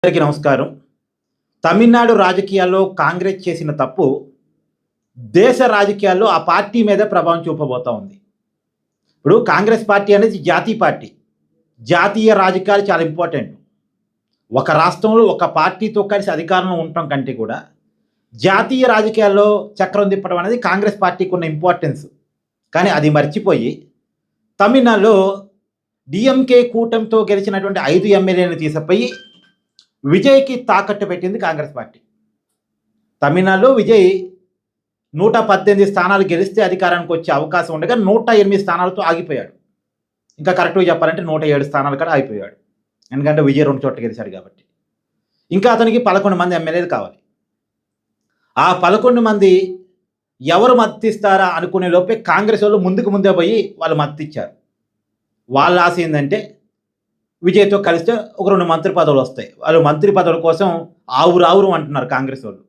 అందరికీ నమస్కారం. తమిళనాడు రాజకీయాల్లో కాంగ్రెస్ చేసిన తప్పు దేశ రాజకీయాల్లో ఆ పార్టీ మీద ప్రభావం చూపబోతా ఉంది. ఇప్పుడు కాంగ్రెస్ పార్టీ అనేది జాతీయ పార్టీ. జాతీయ రాజకీయాలు చాలా ఇంపార్టెంట్. ఒక రాష్ట్రంలో ఒక పార్టీతో కలిసి అధికారంలో ఉండటం కంటే కూడా జాతీయ రాజకీయాల్లో చక్రం తిప్పడం అనేది కాంగ్రెస్ పార్టీకి ఉన్న ఇంపార్టెన్స్. కానీ అది మర్చిపోయి తమిళనాడులో డీఎంకే కూటమితో గెలిచినటువంటి 5 ఎమ్మెల్యేలను తీసిపోయి విజయ్కి తాకట్టు పెట్టింది కాంగ్రెస్ పార్టీ. తమిళనాడులో విజయ్ 118 స్థానాలు గెలిస్తే అధికారానికి వచ్చే అవకాశం ఉండగా 108 స్థానాలతో ఆగిపోయాడు. ఇంకా కరెక్ట్గా చెప్పాలంటే 107 స్థానాలు కూడా ఆగిపోయాడు. ఎందుకంటే విజయ్ 2 చోట్ల గెలిచాడు కాబట్టి. ఇంకా అతనికి 11 మంది ఎమ్మెల్యేలు కావాలి. ఆ 11 మంది ఎవరు మద్దతు ఇస్తారా అనుకునే లోపే కాంగ్రెస్ వాళ్ళు ముందే పోయి వాళ్ళు మద్దతు ఇచ్చారు. వాళ్ళ ఆశ ఏంటంటే విజయ్తో కలిస్తే ఒక 2 మంత్రి పదవులు వస్తాయి. వాళ్ళు మంత్రి పదవుల కోసం ఆవురు అంటున్నారు కాంగ్రెస్ వాళ్ళు,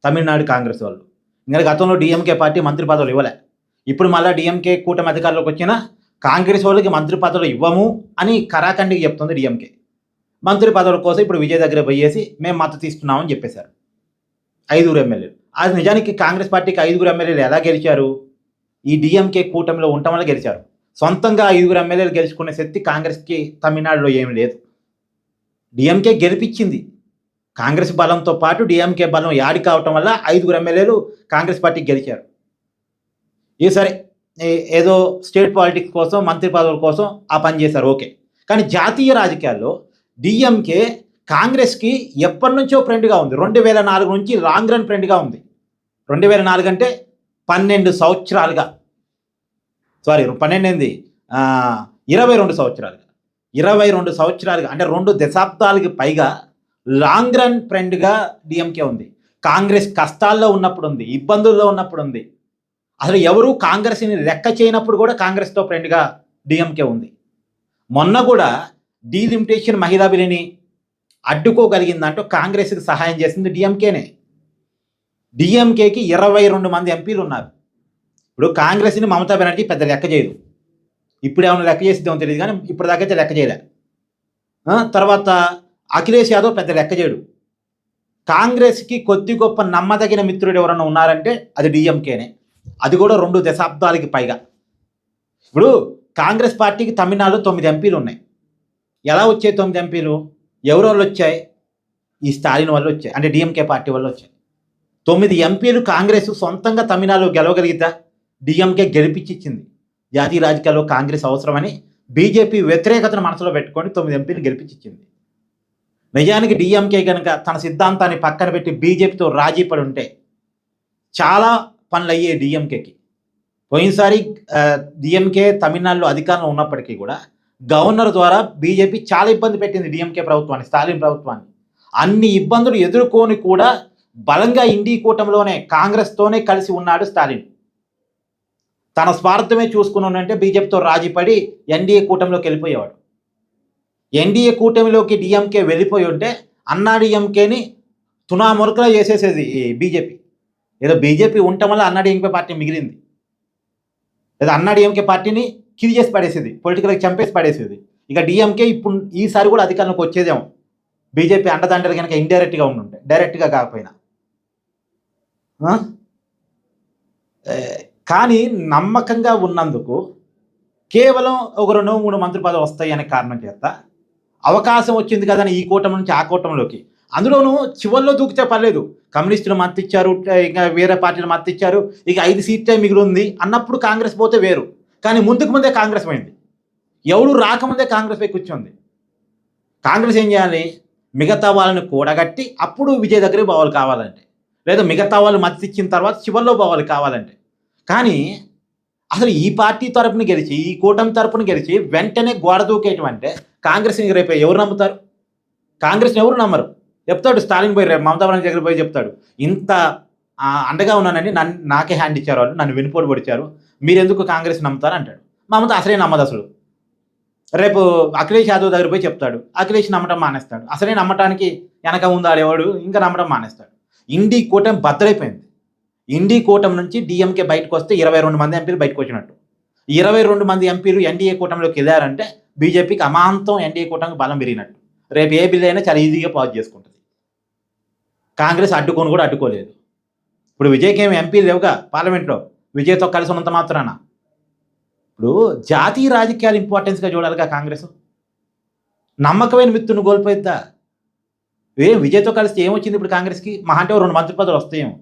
తమిళనాడు కాంగ్రెస్ వాళ్ళు. ఇంకా గతంలో డిఎంకే పార్టీ మంత్రి పదవులు ఇవ్వలే. ఇప్పుడు మళ్ళీ డిఎంకే కూటమి అధికారంలోకి వచ్చినా కాంగ్రెస్ వాళ్ళకి మంత్రి పదవులు ఇవ్వము అని కరాఖండికి చెప్తుంది డిఎంకే. మంత్రి పదవుల కోసం ఇప్పుడు విజయ్ దగ్గర పోయేసి మేము మద్దతు ఇస్తున్నామని చెప్పేశారు 5 ఎమ్మెల్యేలు. అది నిజానికి కాంగ్రెస్ పార్టీకి 5 ఎమ్మెల్యేలు ఎలా గెలిచారు? ఈ డిఎంకే కూటమిలో ఉండటం వల్ల గెలిచారు. సొంతంగా 5 ఎమ్మెల్యేలు గెలుచుకునే శక్తి కాంగ్రెస్కి తమిళనాడులో ఏమి లేదు. డిఎంకే గెలిపించింది. కాంగ్రెస్ బలంతో పాటు డిఎంకే బలం యాడి కావటం వల్ల 5 ఎమ్మెల్యేలు కాంగ్రెస్ పార్టీకి గెలిచారు. సరే ఏదో స్టేట్ పాలిటిక్స్ కోసం మంత్రి పదవుల కోసం ఆ పని చేశారు, ఓకే. కానీ జాతీయ రాజకీయాల్లో డిఎంకే కాంగ్రెస్కి ఎప్పటి నుంచో ఫ్రెండ్గా ఉంది. 2004 నుంచి లాంగ్ రన్ ఫ్రెండ్గా ఉంది. 2004 అంటే 12 సంవత్సరాలుగా, సారీ 12 ఏంది 22 సంవత్సరాలుగా, 22 సంవత్సరాలుగా అంటే 2 దశాబ్దాలకి పైగా లాంగ్ రన్ ఫ్రెండ్గా డిఎంకే ఉంది. కాంగ్రెస్ కష్టాల్లో ఉన్నప్పుడు ఉంది, ఇబ్బందుల్లో ఉన్నప్పుడు ఉంది. అసలు ఎవరు కాంగ్రెస్ని లెక్క చేయనప్పుడు కూడా కాంగ్రెస్తో ఫ్రెండ్గా డిఎంకే ఉంది. మొన్న కూడా డీలిమిటేషన్ మహిళా బిల్లుని అడ్డుకోగలిగిందంటూ కాంగ్రెస్కి సహాయం చేసింది డిఎంకేనే. డిఎంకేకి 22 మంది ఎంపీలు ఉన్నారు. ఇప్పుడు కాంగ్రెస్ని మమతా బెనర్జీ పెద్ద లెక్క చేయదు. ఇప్పుడు ఏమైనా లెక్క చేసిద్దామో తెలియదు, కానీ ఇప్పుడు దాకైతే లెక్క చేయలే. తర్వాత అఖిలేష్ యాదవ్ పెద్ద లెక్క చేయడు. కాంగ్రెస్కి కొద్ది గొప్ప నమ్మదగిన మిత్రుడు ఎవరన్నా ఉన్నారంటే అది డిఎంకేనే. అది కూడా 2 దశాబ్దాలకి పైగా. ఇప్పుడు కాంగ్రెస్ పార్టీకి తమిళనాడులో 9 ఎంపీలు ఉన్నాయి. ఎలా వచ్చాయి 9 ఎంపీలు? ఎవరు వచ్చాయి? ఈ స్టాలిన్ వల్ల వచ్చాయి, అంటే డిఎంకే పార్టీ వల్ల వచ్చాయి. 9 ఎంపీలు కాంగ్రెస్ సొంతంగా తమిళనాడులో గెలవగలిగితే డిఎంకే గెలిపించింది. జాతీయ రాజకీయాల్లో కాంగ్రెస్ అవసరమని బీజేపీ వ్యతిరేకతను మనసులో పెట్టుకొని 9 ఎంపీలు గెలిపించింది. నిజానికి డిఎంకే కనుక తన సిద్ధాంతాన్ని పక్కన పెట్టి బీజేపీతో రాజీ పడి ఉంటే చాలా పనులు అయ్యాయి డిఎంకేకి. పోయినసారి డిఎంకే తమిళనాడులో అధికారంలో ఉన్నప్పటికీ కూడా గవర్నర్ ద్వారా బీజేపీ చాలా ఇబ్బంది పెట్టింది డిఎంకే ప్రభుత్వాన్ని, స్టాలిన్ ప్రభుత్వాన్ని. అన్ని ఇబ్బందులు ఎదుర్కొని కూడా బలంగా ఇండి కూటమిలోనే కాంగ్రెస్తోనే కలిసి ఉన్నాడు స్టాలిన్. తన స్వార్థమే చూసుకుని ఉన్నంటే బీజేపీతో రాజీపడి ఎన్డీఏ కూటమిలోకి వెళ్ళిపోయేవాడు. ఎన్డీఏ కూటమిలోకి డిఎంకే వెళ్ళిపోయి ఉంటే అన్నా డిఎంకేని తునామురకలా చేసేసేది బీజేపీ. ఏదో బీజేపీ ఉండటం వల్ల అన్నా డిఎంకే పార్టీ మిగిలింది, లేదా అన్నా డిఎంకే పార్టీని కిల్ చేసి పడేసేది, పొలిటికల్గా చంపేసి పడేసేది. ఇక డిఎంకే ఇప్పుడు ఈసారి కూడా అధికారంలోకి వచ్చేదేమో బీజేపీ అండదండలు కనుక ఇండైరెక్ట్గా ఉండుంటే, డైరెక్ట్గా కాకపోయినా. కానీ నమ్మకంగా ఉన్నందుకు కేవలం ఒక 2-3 మంత్రి పదవులు వస్తాయి అనే కారణం చేత అవకాశం వచ్చింది కదా ఈ కూటమి నుంచి ఆ కూటమిలోకి. అందులోనూ చివరిలో దూకితే పర్లేదు, కమ్యూనిస్టులు మద్దతు ఇచ్చారు, ఇంకా వేరే పార్టీలు మద్దతు ఇచ్చారు, ఇక 5 సీట్లే మిగిలింది అన్నప్పుడు కాంగ్రెస్ పోతే వేరు. కానీ ముందే కాంగ్రెస్ పోయింది. ఎవడు రాకముందే కాంగ్రెస్ పై కూర్చోంది. కాంగ్రెస్ ఏం చేయాలి? మిగతా వాళ్ళని కూడగట్టి అప్పుడు విజయ్ దగ్గరే పోవాలి కావాలంటే, లేదా మిగతా వాళ్ళు మద్దతు ఇచ్చిన తర్వాత చివరిలో పోవాలి కావాలంటే. కానీ అసలు ఈ పార్టీ తరపున గెలిచి, ఈ కూటమి తరపున గెలిచి వెంటనే గోడ దూకేయటం అంటే కాంగ్రెస్ని రేపు ఎవరు నమ్ముతారు? కాంగ్రెస్ని ఎవరు నమ్మరు. చెప్తాడు స్టాలిన్ పోయి, రేపు మమతా బెనర్జీ దగ్గర పోయి చెప్తాడు, ఇంత అండగా ఉన్నానని నాకే హ్యాండ్ ఇచ్చారు, వాళ్ళు నన్ను వెనుపోటు పొడిచారు, మీరెందుకు కాంగ్రెస్ నమ్ముతారు అంటాడు. మమత అసలే నమ్మదు. అసలు రేపు అఖిలేష్ యాదవ్ దగ్గర పోయి చెప్తాడు, అఖిలేష్ నమ్మటం మానేస్తాడు. అసలే నమ్మటానికి వెనక ఉందాడేవాడు ఇంకా నమ్మటం మానేస్తాడు. ఇండి కూటమి బద్దలైపోయింది. ఇండి కూటమి నుంచి డిఎంకే బయటకు వస్తే 22 మంది ఎంపీలు బయటకు వచ్చినట్టు. 22 మంది ఎంపీలు ఎన్డీఏ కూటమిలోకి వెళ్ళారంటే బీజేపీకి అమాంతం ఎన్డీఏ కూటమికి బలం పెరిగినట్టు. రేపు ఏ బిల్ అయినా చాలా ఈజీగా పాస్ చేసుకుంటుంది. కాంగ్రెస్ అడ్డుకొని కూడా అడ్డుకోలేదు. ఇప్పుడు విజయ్కి ఏమి ఎంపీ లేవుగా పార్లమెంట్లో, విజయ్తో కలిసి ఉన్నంత మాత్రాన. ఇప్పుడు జాతీయ రాజకీయాలు ఇంపార్టెన్స్గా చూడాలిగా కాంగ్రెస్. నమ్మకమైన మిత్రుని కోల్పోయిద్దా? విజయ్తో కలిసి ఏమొచ్చింది ఇప్పుడు కాంగ్రెస్కి? మహా అంటే 2 మంత్రి పదవులు వస్తాయేమో.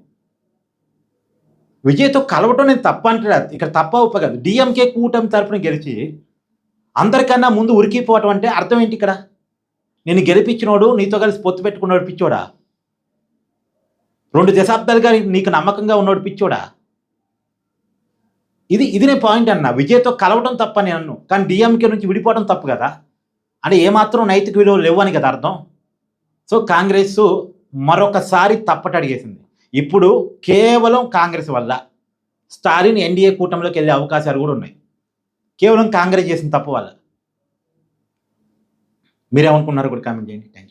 విజయ్తో కలవటం నేను తప్ప అంటే ఇక్కడ తప్ప ఒప్ప కాదు. డిఎంకే కూటమి తరఫున గెలిచి అందరికన్నా ముందు ఉరికిపోవటం అంటే అర్థం ఏంటి ఇక్కడ? నేను గెలిపించినోడు నీతో కలిసి పొత్తు పెట్టుకున్నోడు పిచ్చోడా? 2 దశాబ్దాలుగా నీకు నమ్మకంగా ఉన్నోడు పిచ్చోడా? ఇది నేను పాయింట్ అన్నా. విజయ్తో కలవటం తప్ప నేను అన్ను, కానీ డిఎంకే నుంచి విడిపోవడం తప్పు కదా. అంటే ఏమాత్రం నైతిక విలువలు లేవని కదా అర్థం. సో కాంగ్రెస్ మరొకసారి తప్పటడిగేసింది. ఇప్పుడు కేవలం కాంగ్రెస్ వల్ల స్టాలిన్ ఎన్డీఏ కూటమిలోకి వెళ్ళే అవకాశాలు కూడా ఉన్నాయి. కేవలం కాంగ్రెస్ చేసిన తప్పు వల్ల. మీరేమనుకున్నారు కూడా కామెంట్ చేయండి. Thank you.